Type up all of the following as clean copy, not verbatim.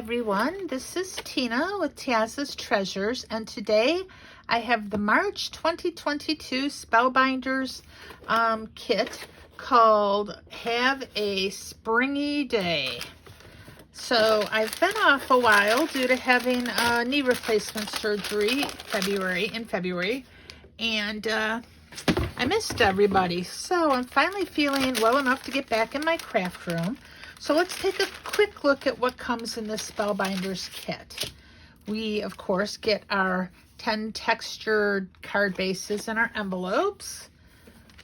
everyone, this is Tina with Tia's Treasures, and today I have the March 2022 Spellbinders kit called Have a Springy Day. So I've been off a while due to having knee replacement surgery in February, and I missed everybody. So I'm finally feeling well enough to get back in my craft room. So let's take a quick look at what comes in this Spellbinders kit. We, of course, get our 10 textured card bases in our envelopes.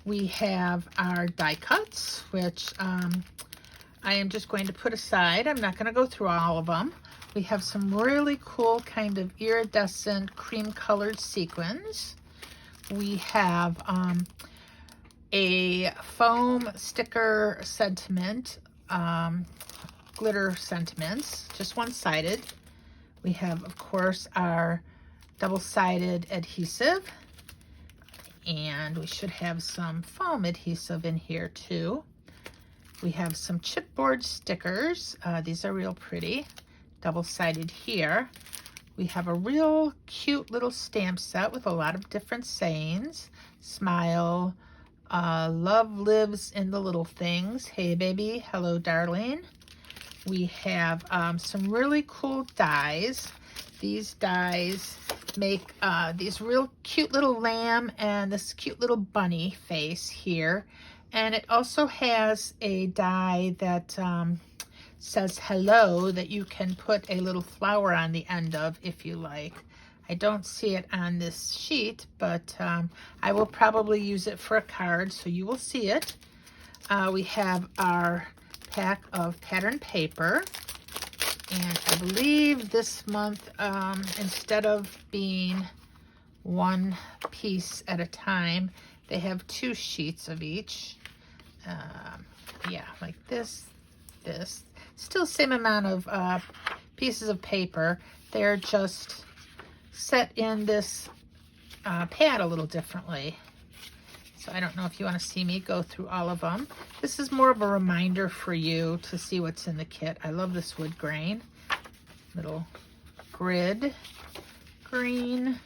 We have our die cuts, which I am just going to put aside. I'm not going to go through all of them. We have some really cool kind of iridescent cream-colored sequins. We have a foam sticker sentiment, glitter sentiments, just one-sided. We have, of course, our double-sided adhesive, and we should have some foam adhesive in here too. We have some chipboard stickers. These are real pretty, double-sided here. We have a real cute little stamp set with a lot of different sayings. Smile, love lives in the little things. Hey baby, hello darling. We have some really cool dies. These dies make these real cute little lamb and this cute little bunny face here. And it also has a die that says hello that you can put a little flower on the end of if you like. I don't see it on this sheet, but I will probably use it for a card, so you will see it. We have our pack of pattern paper, and I believe this month, instead of being one piece at a time, they have 2 sheets of each. Yeah, like this. Still same amount of pieces of paper. They're just set in this pad a little differently. So I don't know if you want to see me go through all of them. This is more of a reminder for you to see what's in the kit. I love this wood grain. Little grid, green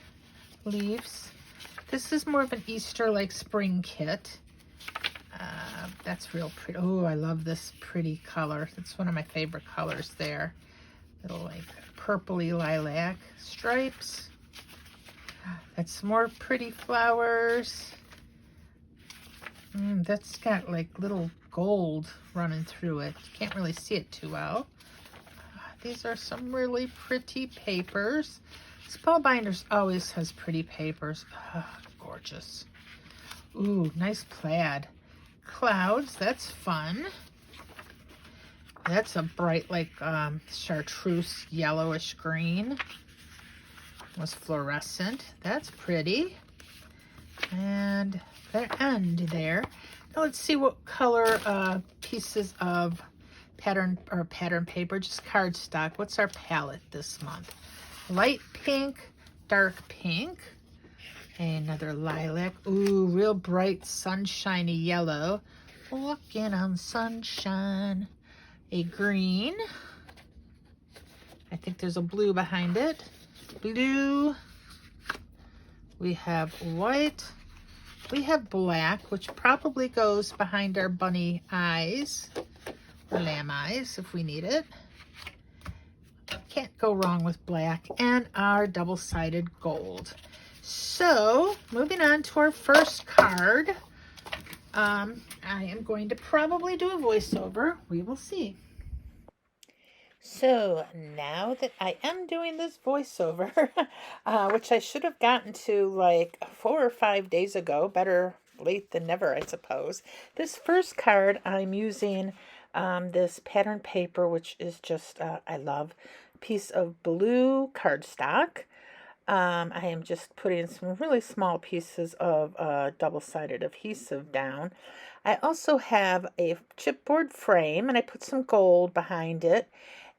leaves. This is more of an Easter like spring kit. That's real pretty. Oh, I love this pretty color. It's one of my favorite colors there. Little like purpley lilac stripes. That's more pretty flowers. That's got like little gold running through it. You can't really see it too well. These are some really pretty papers. Spellbinders always has pretty papers. Gorgeous. Ooh, nice plaid. Clouds, that's fun. That's a bright like chartreuse yellowish green. Was fluorescent. That's pretty. And the end there. Now let's see what color pieces of pattern paper, just cardstock. What's our palette this month? Light pink, dark pink. Another lilac. Ooh, real bright sunshiny yellow. Walking on sunshine. A green. I think there's a blue behind it. Blue. We have white. We have black, which probably goes behind our bunny eyes. Or lamb eyes, if we need it. Can't go wrong with black. And our double-sided gold. So, moving on to our first card. I am going to probably do a voiceover. We will see. So, now that I am doing this voiceover, which I should have gotten to like 4 or 5 days ago, better late than never, I suppose. This first card, I'm using this pattern paper, which is just, I love, a piece of blue cardstock. I am just putting some really small pieces of double-sided adhesive down. I also have a chipboard frame, and I put some gold behind it.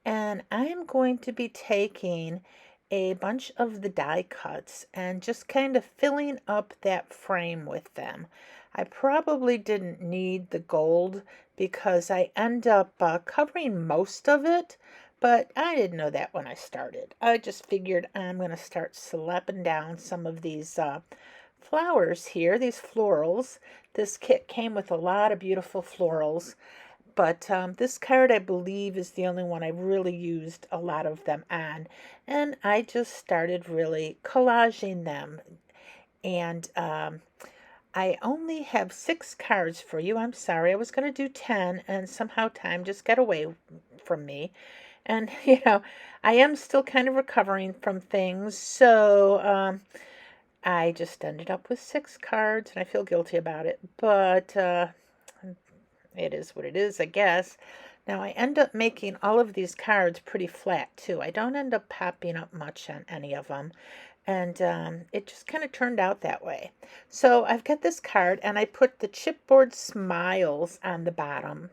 And I am going to be taking a bunch of the die cuts and just kind of filling up that frame with them. I probably didn't need the gold because I end up covering most of it but I didn't know that when I started. I just figured I'm going to start slapping down some of these flowers here, these florals. This kit came with a lot of beautiful florals, but this card I believe is the only one I really used a lot of them on. And I just started really collaging them. And I only have 6 cards for you. I'm sorry. I was going to do 10, and somehow time just got away from me. And, I am still kind of recovering from things. So I just ended up with 6 cards, and I feel guilty about it. But it is what it is, I guess. Now, I end up making all of these cards pretty flat, too. I don't end up popping up much on any of them. And it just kind of turned out that way. So I've got this card, and I put the chipboard smiles on the bottom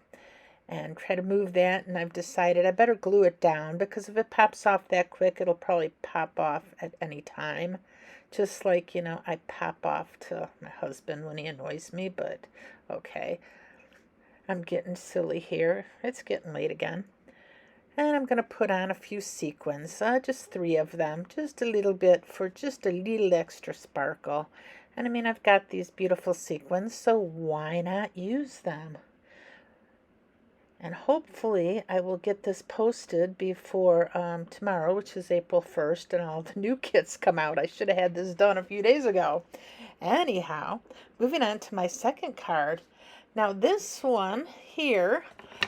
and try to move that. And I've decided I better glue it down, because if it pops off that quick, it'll probably pop off at any time. Just like, I pop off to my husband when he annoys me, but okay. I'm getting silly here. It's getting late again. And I'm going to put on a few sequins, just 3 of them, just a little bit for just a little extra sparkle. And I mean, I've got these beautiful sequins, so why not use them? And hopefully I will get this posted before tomorrow, which is April 1st, and all the new kits come out. I should have had this done a few days ago. Anyhow, moving on to my second card. Now this one here,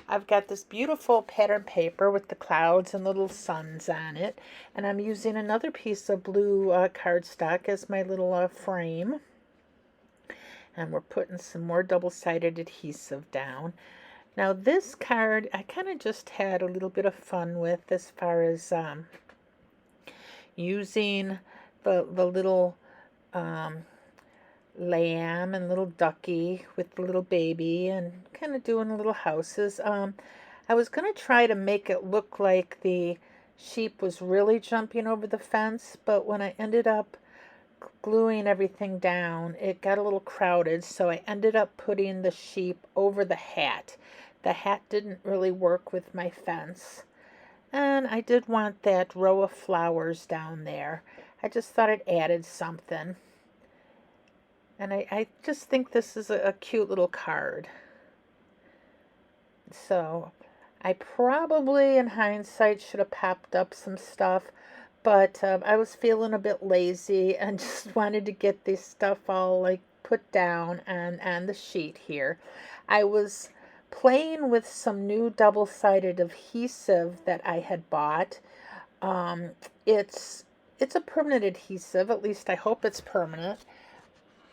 I've got this beautiful pattern paper with the clouds and little suns on it. And I'm using another piece of blue cardstock as my little frame. And we're putting some more double-sided adhesive down. Now this card, I kind of just had a little bit of fun with as far as using the little lamb and little ducky with the little baby and kind of doing little houses. I was going to try to make it look like the sheep was really jumping over the fence, but when I ended up gluing everything down, it got a little crowded, so I ended up putting the sheep over the hat. The hat didn't really work with my fence, and I did want that row of flowers down there. I just thought it added something. And I just think this is a cute little card. So I probably, in hindsight, should have popped up some stuff. But I was feeling a bit lazy and just wanted to get this stuff all like put down on the sheet here. I was playing with some new double-sided adhesive that I had bought. It's a permanent adhesive. At least I hope it's permanent.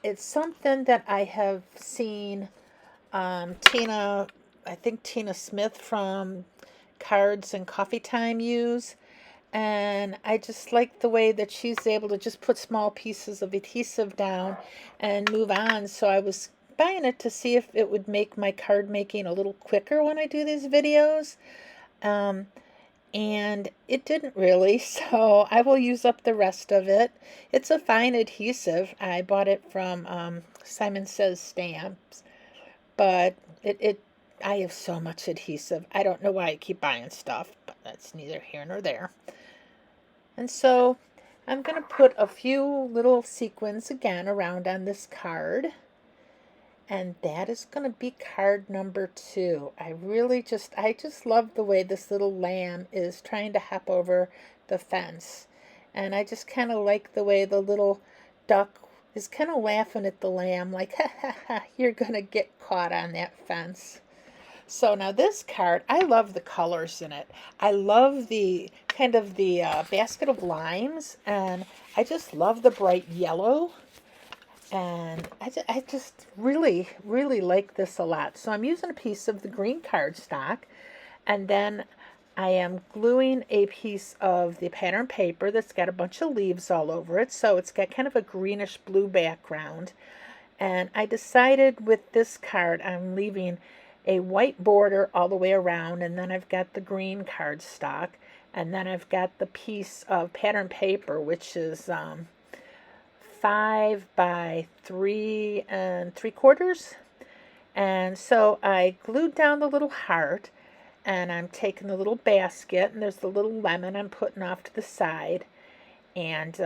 It's something that I have seen Tina Smith from Cards and Coffee Time use. And I just like the way that she's able to just put small pieces of adhesive down and move on. So I was buying it to see if it would make my card making a little quicker when I do these videos. And it didn't really, so I will use up the rest of it. It's a fine adhesive. I bought it from Simon Says Stamps, but I have so much adhesive. I don't know why I keep buying stuff, but that's neither here nor there. And so I'm going to put a few little sequins again around on this card. And that is going to be card number 2. I just love the way this little lamb is trying to hop over the fence. And I just kind of like the way the little duck is kind of laughing at the lamb like, ha ha ha, you're going to get caught on that fence. So now this card, I love the colors in it. I love the kind of the basket of limes, and I just love the bright yellow. And I just really, really like this a lot. So I'm using a piece of the green cardstock, and then I am gluing a piece of the pattern paper that's got a bunch of leaves all over it. So it's got kind of a greenish blue background. And I decided with this card, I'm leaving a white border all the way around, and then I've got the green cardstock, and then I've got the piece of pattern paper, which is 5 by 3 3/4. And so I glued down the little heart, and I'm taking the little basket, and there's the little lemon I'm putting off to the side, and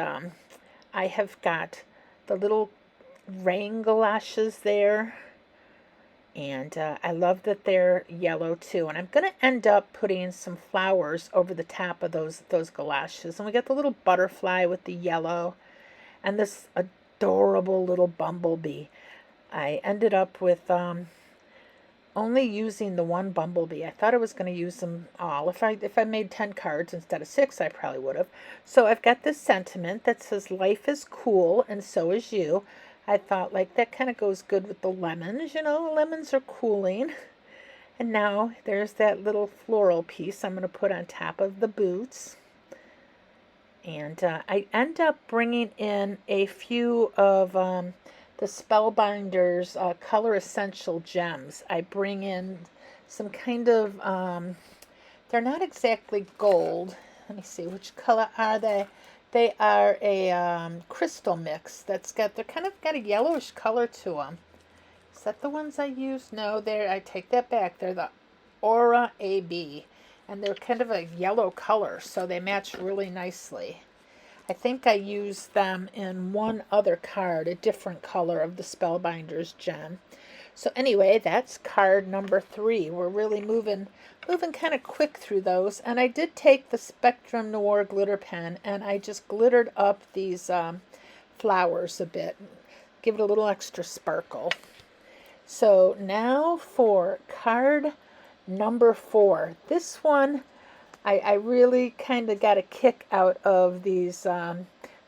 I have got the little rain galoshes there, and I love that they're yellow too. And I'm going to end up putting some flowers over the top of those galoshes. And we got the little butterfly with the yellow and this adorable little bumblebee. I ended up with only using the one bumblebee. I thought I was going to use them all. If I made 10 cards instead of 6, I probably would have. So I've got this sentiment that says life is cool and so is you. I thought like that kind of goes good with the lemons, you know, lemons are cooling. And now there's that little floral piece I'm going to put on top of the boots. And I end up bringing in a few of the Spellbinders Color Essential Gems. I bring in some kind of, they're not exactly gold. Let me see, which color are they? They are a crystal mix that's they're kind of got a yellowish color to them. Is that the ones I use? No, I take that back. They're the Aura AB, and they're kind of a yellow color, so they match really nicely. I think I used them in one other card, a different color of the Spellbinders gem. So anyway, that's card number 3. We're really moving kind of quick through those. And I did take the Spectrum Noir glitter pen and I just glittered up these flowers a bit. Give it a little extra sparkle. So now for card number 4. This one, I really kind of got a kick out of these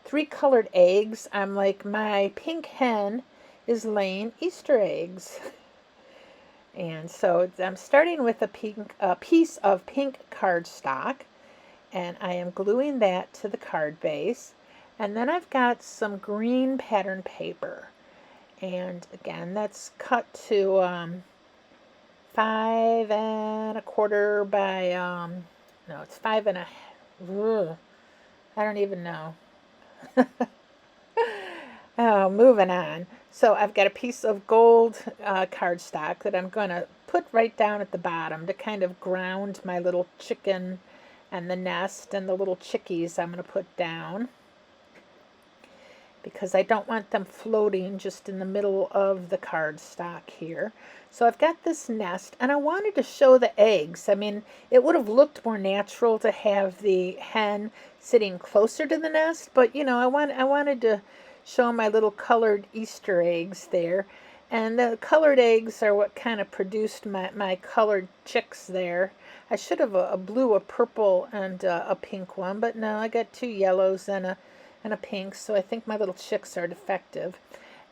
3 colored eggs. I'm like, my pink hen is laying Easter eggs. And so I'm starting with a piece of pink cardstock, and I am gluing that to the card base. And then I've got some green pattern paper. And again, that's cut to 5 1/4 by, no, it's 5 1/2. I don't even know. Oh, moving on. So I've got a piece of gold cardstock that I'm going to put right down at the bottom to kind of ground my little chicken and the nest and the little chickies I'm going to put down, because I don't want them floating just in the middle of the cardstock here. So I've got this nest, and I wanted to show the eggs. I mean, it would have looked more natural to have the hen sitting closer to the nest, but you know, I wanted to show my little colored Easter eggs there. And the colored eggs are what kind of produced my colored chicks there. I should have a blue, a purple, and a pink one, but no, I got 2 yellows and a pink, so I think my little chicks are defective.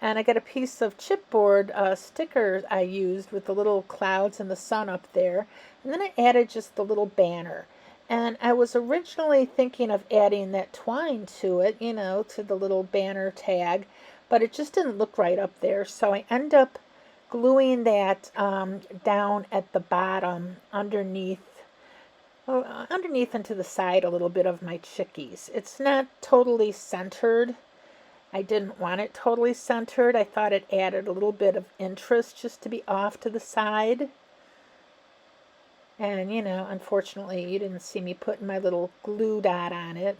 And I got a piece of chipboard sticker I used with the little clouds and the sun up there. And then I added just the little banner. And I was originally thinking of adding that twine to it, you know, to the little banner tag, but it just didn't look right up there. So I end up gluing that down at the bottom underneath and to the side a little bit of my chickies. It's not totally centered. I didn't want it totally centered. I thought it added a little bit of interest just to be off to the side. And, you know, unfortunately, you didn't see me putting my little glue dot on it.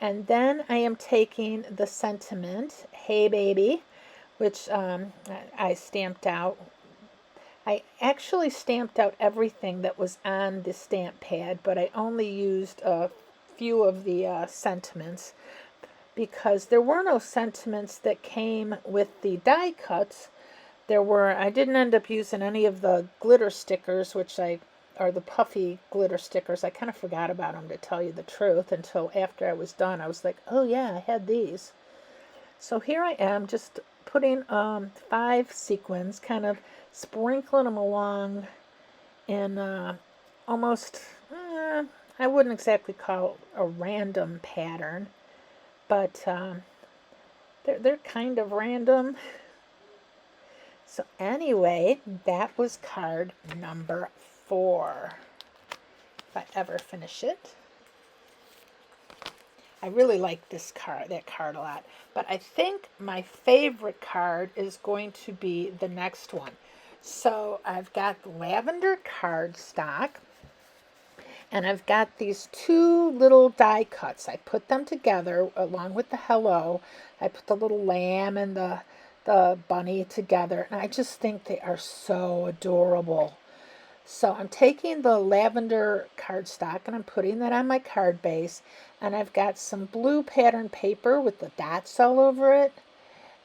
And then I am taking the sentiment, Hey Baby, which I stamped out. I actually stamped out everything that was on the stamp pad, but I only used a few of the sentiments because there were no sentiments that came with the die cuts. I didn't end up using any of the glitter stickers, or the puffy glitter stickers. I kind of forgot about them, to tell you the truth, until after I was done. I was like, oh yeah, I had these. So here I am, just putting 5 sequins, kind of sprinkling them along in almost, I wouldn't exactly call it a random pattern, but they're kind of random. So anyway, that was card number 4. If I ever finish it. I really like that card a lot. But I think my favorite card is going to be the next one. So I've got lavender cardstock. And I've got these two little die cuts. I put them together along with the hello. I put the little lamb and the bunny together, and I just think they are so adorable. So I'm taking the lavender cardstock and I'm putting that on my card base, and I've got some blue pattern paper with the dots all over it,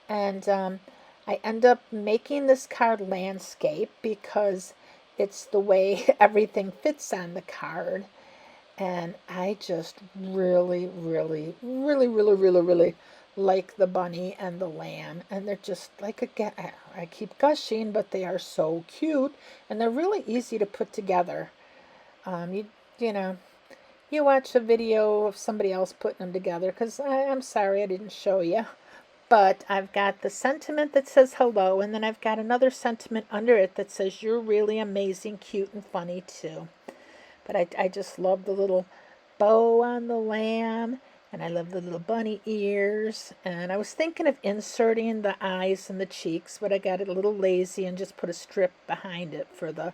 and I end up making this card landscape because it's the way everything fits on the card. And I just really, really, really, really, really, really like the bunny and the lamb. And they're just like, again, I keep gushing, but they are so cute. And they're really easy to put together. You know, you watch a video of somebody else putting them together, because I'm sorry I didn't show you. But I've got the sentiment that says hello, and then I've got another sentiment under it that says you're really amazing, cute, and funny too. But I just love the little bow on the lamb, and I love the little bunny ears. And I was thinking of inserting the eyes and the cheeks, but I got it a little lazy and just put a strip behind it for the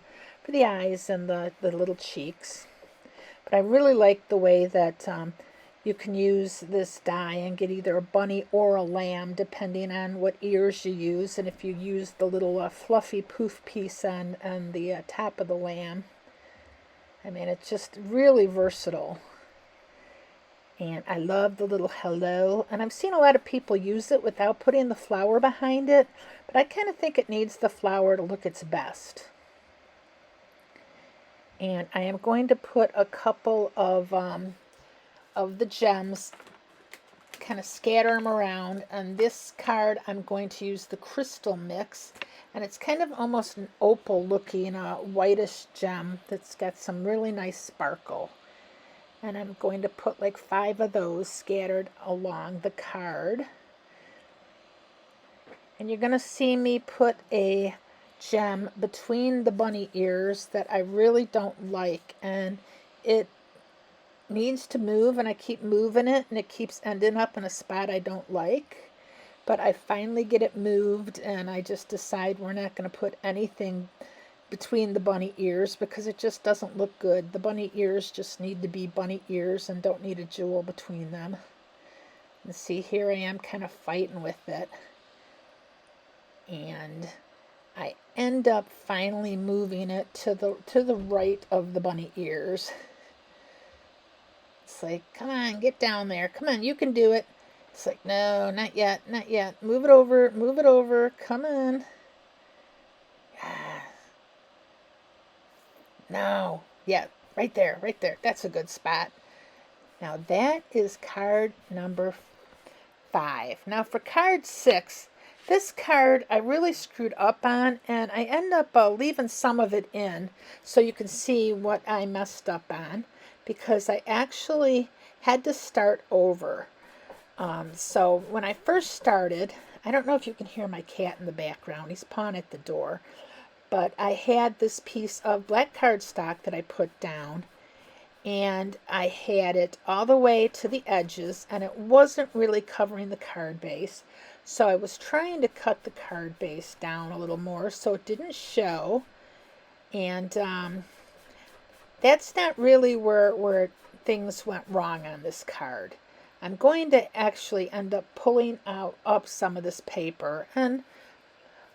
eyes and the little cheeks. But I really like the way that you can use this die and get either a bunny or a lamb, depending on what ears you use. And if you use the little fluffy poof piece on the top of the lamb. I mean, it's just really versatile. And I love the little hello. And I've seen a lot of people use it without putting the flower behind it, but I kind of think it needs the flower to look its best. And I am going to put a couple of the gems, kind of scatter them around. On this card, I'm going to use the crystal mix, and it's kind of almost an opal looking whitish gem that's got some really nice sparkle. And I'm going to put like 5 of those scattered along the card. And you're going to see me put a gem between the bunny ears that I really don't like, and it needs to move, and I keep moving it, and it keeps ending up in a spot I don't like. But I finally get it moved, and I just decide we're not going to put anything between the bunny ears because it just doesn't look good. The bunny ears just need to be bunny ears and don't need a jewel between them. And see, here I am kind of fighting with it. And I end up finally moving it to the right of the bunny ears. It's like, come on, get down there. Come on, you can do it. It's like, no, not yet, not yet. Move it over, come on. No, yeah, right there. That's a good spot. Now that is card number 5. Now for card 6, this card I really screwed up on, and I end up leaving some of it in so you can see what I messed up on, because I actually had to start over. So when I first started, I don't know if you can hear my cat in the background. He's pawing at the door. But I had this piece of black cardstock that I put down, and I had it all the way to the edges, and it wasn't really covering the card base. So I was trying to cut the card base down a little more so it didn't show. And that's not really where things went wrong on this card. I'm going to actually end up pulling up some of this paper, and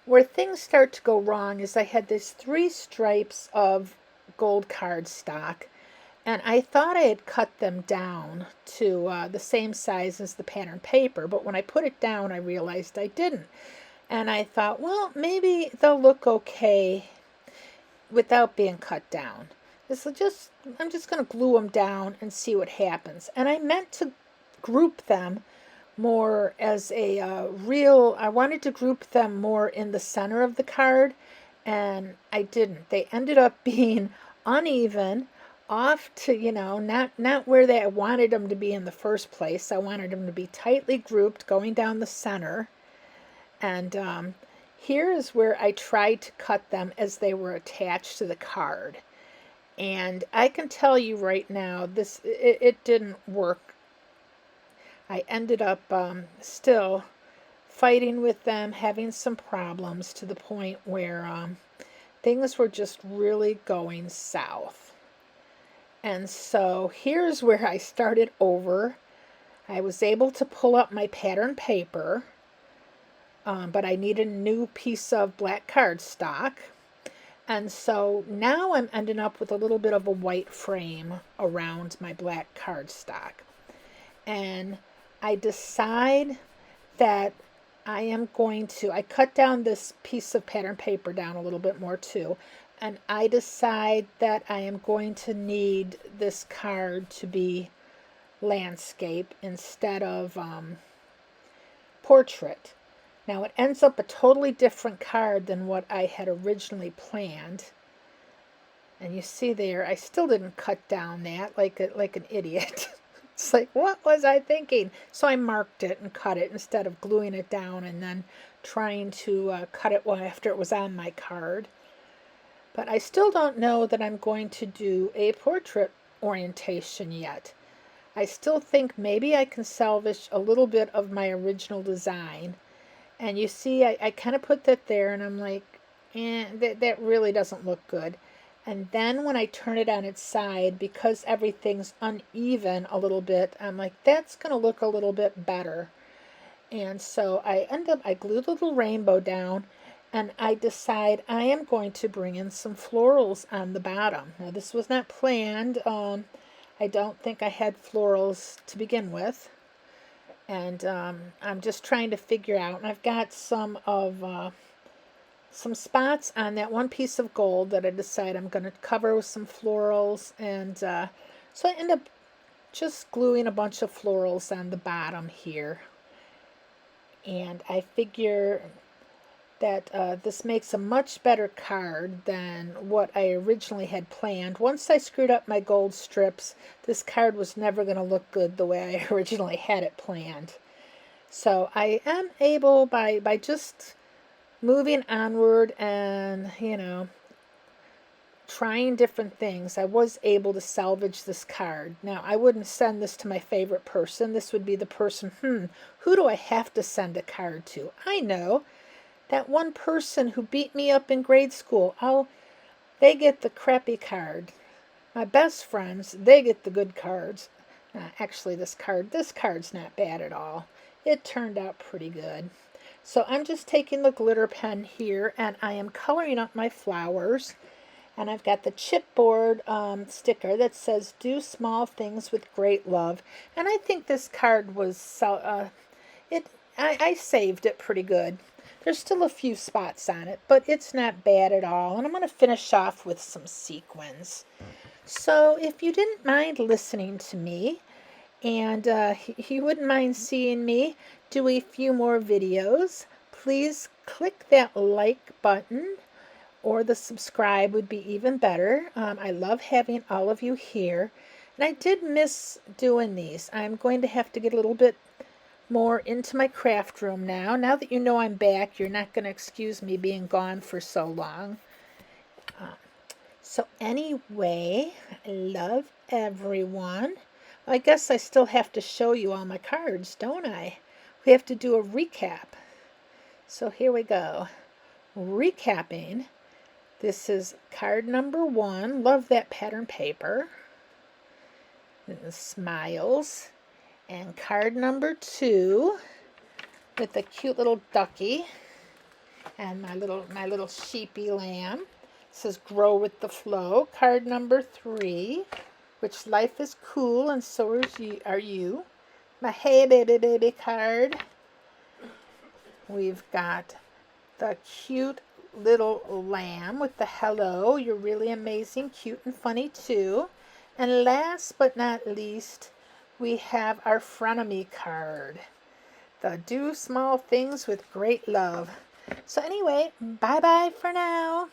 where things start to go wrong is I had these 3 stripes of gold cardstock, and I thought I had cut them down to the same size as the pattern paper, but when I put it down I realized I didn't. And I thought, well, maybe they'll look okay without being cut down. I'm just going to glue them down and see what happens. And I meant to group them more as I wanted to group them more in the center of the card, and I didn't. They ended up being uneven, off to, not where I wanted them to be in the first place. I wanted them to be tightly grouped going down the center. And here is where I tried to cut them as they were attached to the card. And I can tell you right now, it didn't work. I ended up still fighting with them, having some problems to the point where things were just really going south. And so here's where I started over. I was able to pull up my pattern paper, but I needed a new piece of black cardstock. And so now I'm ending up with a little bit of a white frame around my black cardstock. And I decide that I cut down this piece of pattern paper down a little bit more too. And I decide that I am going to need this card to be landscape instead of portrait. Now it ends up a totally different card than what I had originally planned. And you see there, I still didn't cut down that like an idiot. It's like, what was I thinking? So I marked it and cut it instead of gluing it down and then trying to cut it after it was on my card. But I still don't know that I'm going to do a portrait orientation yet. I still think maybe I can salvage a little bit of my original design. And you see, I kind of put that there and I'm like, that really doesn't look good. And then when I turn it on its side, because everything's uneven a little bit, I'm like, that's going to look a little bit better. And so I glue the little rainbow down, and I decide I am going to bring in some florals on the bottom. Now, this was not planned. I don't think I had florals to begin with. And I'm just trying to figure out, and I've got some spots on that one piece of gold that I decide I'm going to cover with some florals. And so I end up just gluing a bunch of florals on the bottom here. And I figure that this makes a much better card than what I originally had planned. Once I screwed up my gold strips, this card was never going to look good the way I originally had it planned. So I am able, by just moving onward and, trying different things, I was able to salvage this card. Now, I wouldn't send this to my favorite person. This would be the person, who do I have to send a card to? I know. That one person who beat me up in grade school, they get the crappy card. My best friends, they get the good cards. Actually, this card's not bad at all. It turned out pretty good. So I'm just taking the glitter pen here, and I am coloring up my flowers. And I've got the chipboard sticker that says, "Do small things with great love." And I think this card was, I saved it pretty good. There's still a few spots on it, but it's not bad at all. And I'm going to finish off with some sequins. So if you didn't mind listening to me, and you wouldn't mind seeing me do a few more videos, please click that like button, or the subscribe would be even better. I love having all of you here. And I did miss doing these. I'm going to have to get a little bit more into my craft room now. Now that you know I'm back, you're not going to excuse me being gone for so long. So anyway, I love everyone. I guess I still have to show you all my cards, don't I? We have to do a recap. So here we go. Recapping. This is card number 1. Love that pattern paper. And smiles. And card number 2 with a cute little ducky and my little sheepy lamb. It says grow with the flow. Card number 3, which life is cool and so are you. My hey baby card. We've got the cute little lamb with the hello. You're really amazing, cute and funny too. And last but not least, we have our frenemy card, the do small things with great love. So anyway, bye-bye for now.